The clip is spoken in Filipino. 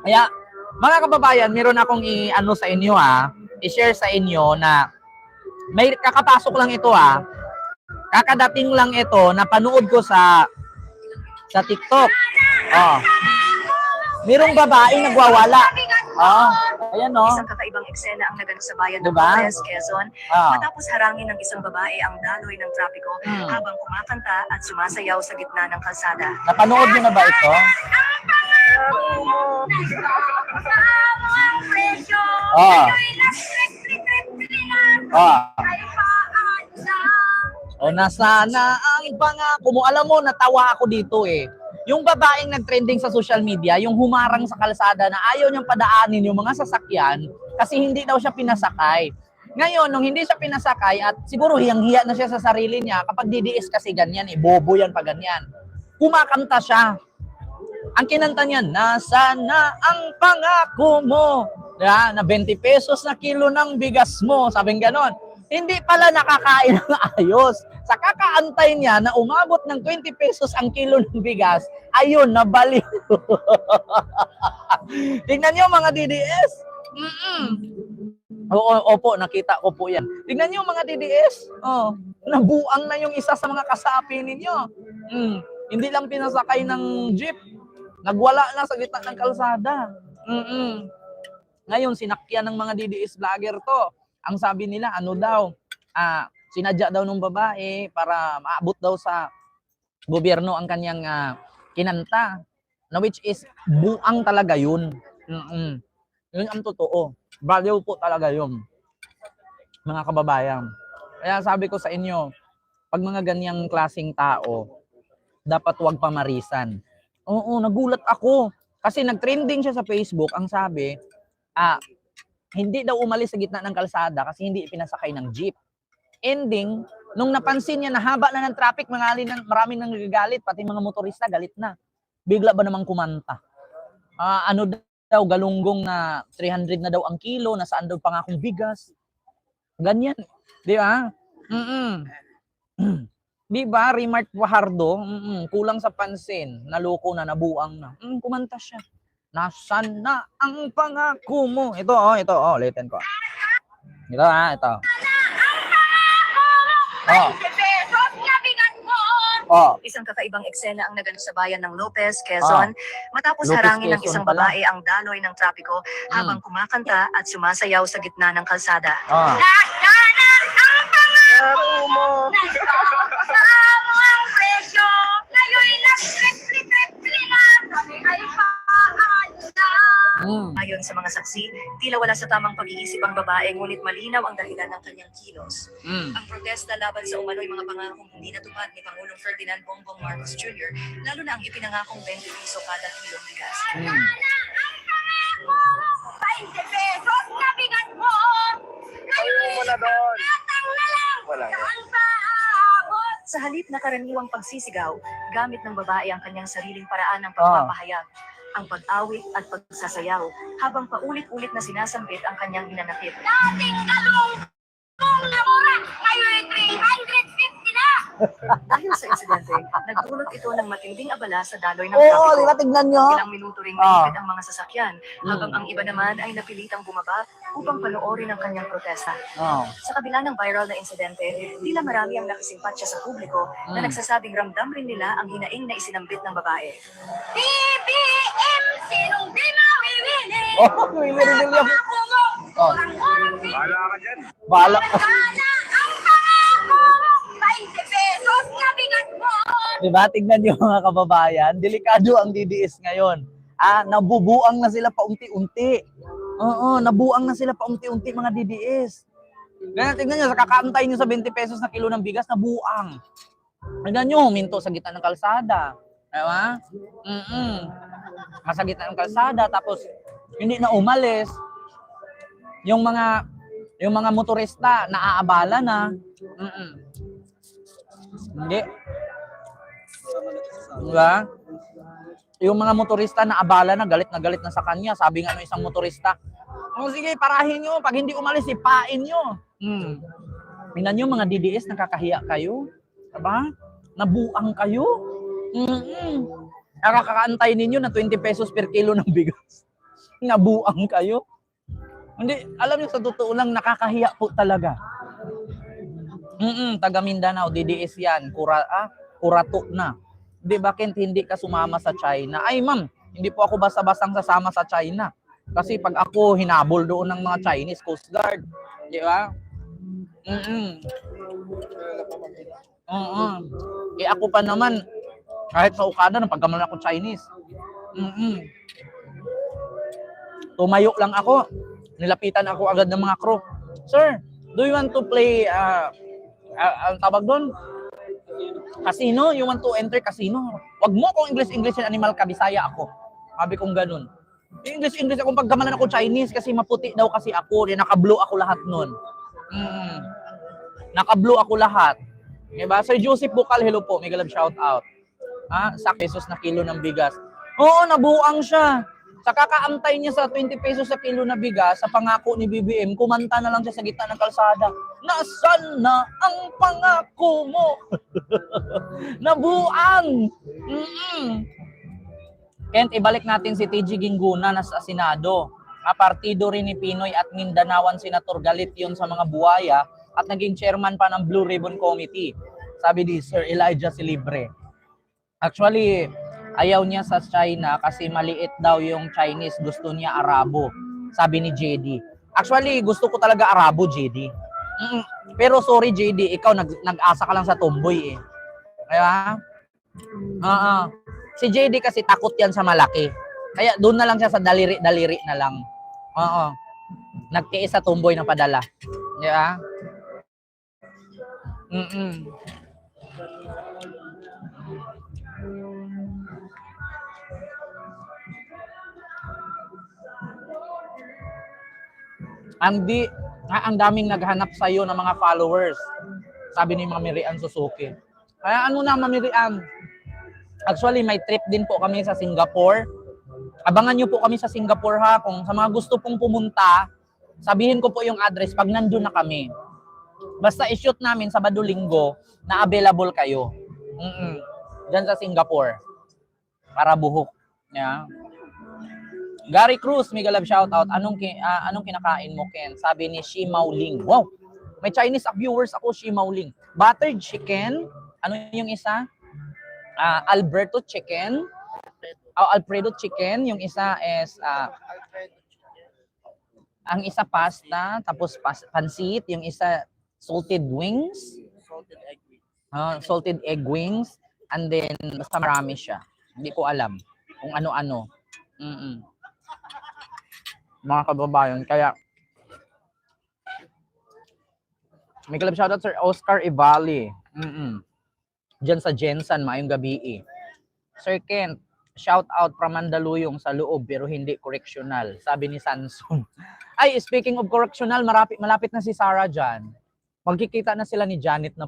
Kaya, mga kababayan, meron akong i-ano sa inyo i-share sa inyo na may kakapasok lang ito kakadating lang ito, napanood ko sa TikTok. Oh. Merong babaeng nagwawala. Oh, ayan Isang kakaibang eksena ang naganap sa bayan ng diba? Lopez, Quezon, matapos harangin ng isang babae ang daloy ng trapiko habang kumakanta at sumasayaw sa gitna ng kalsada. Napanood niyo na ba ito? O nasana ang pangako mo. Alam mo, natawa ako dito Yung babaeng nagtrending sa social media, yung humarang sa kalsada na ayaw niyang padaanin yung mga sasakyan kasi hindi daw siya pinasakay. Ngayon, nung hindi siya pinasakay at siguro hiyang-hiya na siya sa sarili niya, kapag DDS kasi ganyan bobo yan pa ganyan. Kumakanta siya. Ang kinanta niya, nasana ang pangako mo na 20 pesos na kilo ng bigas mo. Sabing ganon. Hindi pala nakakain ng ayos. Sa kakaantay niya na umabot ng 20 pesos ang kilo ng bigas, ayun, nabaliw. Tingnan niyo mga DDS. Opo, nakita ko po yan. Tingnan niyo mga DDS. Nabuang na yung isa sa mga kasapi ninyo. Hindi lang pinasakay ng jeep. Nagwala na sa gitna ng kalsada. Ngayon, sinakyan ng mga DDS vlogger to. Ang sabi nila, ano daw, sinadya daw ng babae para maabot daw sa gobyerno ang kanyang kinanta. Na which is, buang talaga yun. Yun ang totoo. Value po talaga yun. Mga kababayan. Kaya sabi ko sa inyo, pag mga ganyang klaseng tao, dapat huwag pamarisan. Oo, nagulat ako. Kasi nag-trending siya sa Facebook, ang sabi, hindi daw umalis sa gitna ng kalsada kasi hindi ipinasakay ng jeep. Ending, nung napansin niya na haba na ng traffic, maraming nang nagagalit, pati mga motorista galit na. Bigla ba namang kumanta? Ano daw, galunggong na 300 na daw ang kilo, nasaan daw pangakong bigas. Ganyan. Di ba? Di ba, Remark Fajardo, kulang sa pansin, naloko na, nabuang na. Kumanta siya. Nasaan na ang pangako mo? Ito, ulitin ko. Ito, ito. Isang kakaibang eksena ang naganap sa bayan ng Lopez, Quezon, matapos harangin ng isang babae ang daloy ng trapiko habang kumakanta at sumasayaw sa gitna ng kalsada. Ayon sa mga saksi, tila wala sa tamang pag-iisip ang babae ngunit malinaw ang dahilan ng kanyang kilos. Ang protesta laban sa umano'y mga pangakong hindi natupad ni Pangulong Ferdinand Bongbong Marcos Jr., lalo na ang ipinangakong 20 piso kada kilong bigas. Wala. Sa halip na karaniwang pagsisigaw, gamit ng babae ang kanyang sariling paraan ng pagpapahayag, ang pag-awit at pagsasayaw, habang paulit-ulit na sinasambit ang kanyang hinanakit. Dating galunggong na mura, ngayon 350 na! Dahil sa insidente, nagdulot ito ng matinding abala sa daloy ng trapiko. Oo, tignan nyo. Ilang minuto ring naipit ang mga sasakyan, habang ang iba naman ay napilitang bumaba upang panoorin ang kanyang protesta. Sa kabila ng viral na insidente, tila marami ang nakisimpatya sa publiko na nagsasabing ramdam rin nila ang hinaing na isinambit ng babae. BBM, sinong di mawiwili? Wiwili yung... Bahala ka dyan. Bahala. Diba? Tignan nyo mga kababayan, delikado ang DDS ngayon. Nabubuang na sila paunti-unti. Nabuang na sila paunti-unti mga DDS. Ganyan, tignan nyo, sa kakaantay nyo sa 20 pesos na kilo ng bigas, nabuang. Tignan nyo, huminto sa gitna ng kalsada. Diba? Sa gitna ng kalsada, tapos hindi na umalis. Yung mga motorista, naaabala na. Hindi. Diba? Yung mga motorista na abala na galit na sa kanya. Sabi nga ng isang motorista, sige, parahin nyo. Pag hindi umalis, ipain nyo. Tingnan nyo mga DDS, nakakahiya kayo. Diba? Nabuang kayo. Nakakaantay ninyo na 20 pesos per kilo ng bigas. Nabuang kayo. Hindi, alam niyo sa totoo lang nakakahiya po talaga. Taga Mindanao, DDS yan, kurato na. Di bakit hindi ka sumama sa China? Ay ma'am, hindi po ako basta-bastang sasama sa China. Kasi pag ako hinabol doon ng mga Chinese Coast Guard, di ba? Eh ako pa naman, kahit sa Okada, napagkamalan ako Chinese. Tumayo lang ako. Nilapitan ako agad ng mga crew. Sir, do you want to play, ang tawag doon? Casino? You want to enter casino? Wag mo kung English and animal ka, Bisaya ako. Sabi kong ganun. English ako, pagkamalan ako Chinese kasi maputi daw kasi ako. Naka-blue ako lahat nun. Naka-blue ako lahat. Diba? Sir Joseph Bukal, hello po. Mega love shout out. Sa pesos na kilo ng bigas. Oo, nabuang siya. Sa kakaantay niya sa 20 pesos sa kilo na bigas, sa pangako ni BBM, kumanta na lang siya sa gitna ng kalsada. Nasaan na ang pangako mo? Nabuang! Kent, ibalik natin si TG Gingguna na sa Senado. Partido rin ni Pinoy at Mindanawan Senator, galit yun sa mga buhaya at naging chairman pa ng Blue Ribbon Committee. Sabi ni Sir Elijah Silibre. Actually, ayaw niya sa China kasi maliit daw yung Chinese. Gusto niya Arabo. Sabi ni JD. Actually, gusto ko talaga Arabo, JD. Pero sorry, JD. Ikaw, nag-asa ka lang sa tomboy eh. Kaya? Si JD kasi takot yan sa malaki. Kaya doon na lang siya sa daliri-daliri na lang. Nagtiis sa tomboy na padala. Di ba? Ang daming naghanap sa iyo ng mga followers. Sabi ni Mami Rian Suzuki. Kaya ano na, Mami Rian? Actually, may trip din po kami sa Singapore. Abangan nyo po kami sa Singapore ha. Kung sa mga gusto pong pumunta, sabihin ko po yung address pag nandun na kami. Basta i-shoot namin Sabado-Linggo na available kayo. Diyan sa Singapore. Para buhok. Yeah. Gary Cruz, mega love shoutout. Anong kinakain mo, Ken? Sabi ni Shi Maoling. Wow! May Chinese viewers ako, Shi Maoling. Buttered chicken. Ano yung isa? Alberto chicken. Alfredo chicken. Yung isa is ang isa pasta, tapos pansit. Yung isa salted wings. Salted egg wings. And then basta marami siya. Hindi ko alam kung ano-ano. Mga kababayan, kaya may club shoutout Sir Oscar Ivali. Diyan sa Jensen, maayong gabi eh. Sir Kent, shoutout from Mandaluyong sa loob pero hindi correctional, sabi ni Samsung. Ay, speaking of correctional, malapit na si Sarah dyan. Magkikita na sila ni Janet na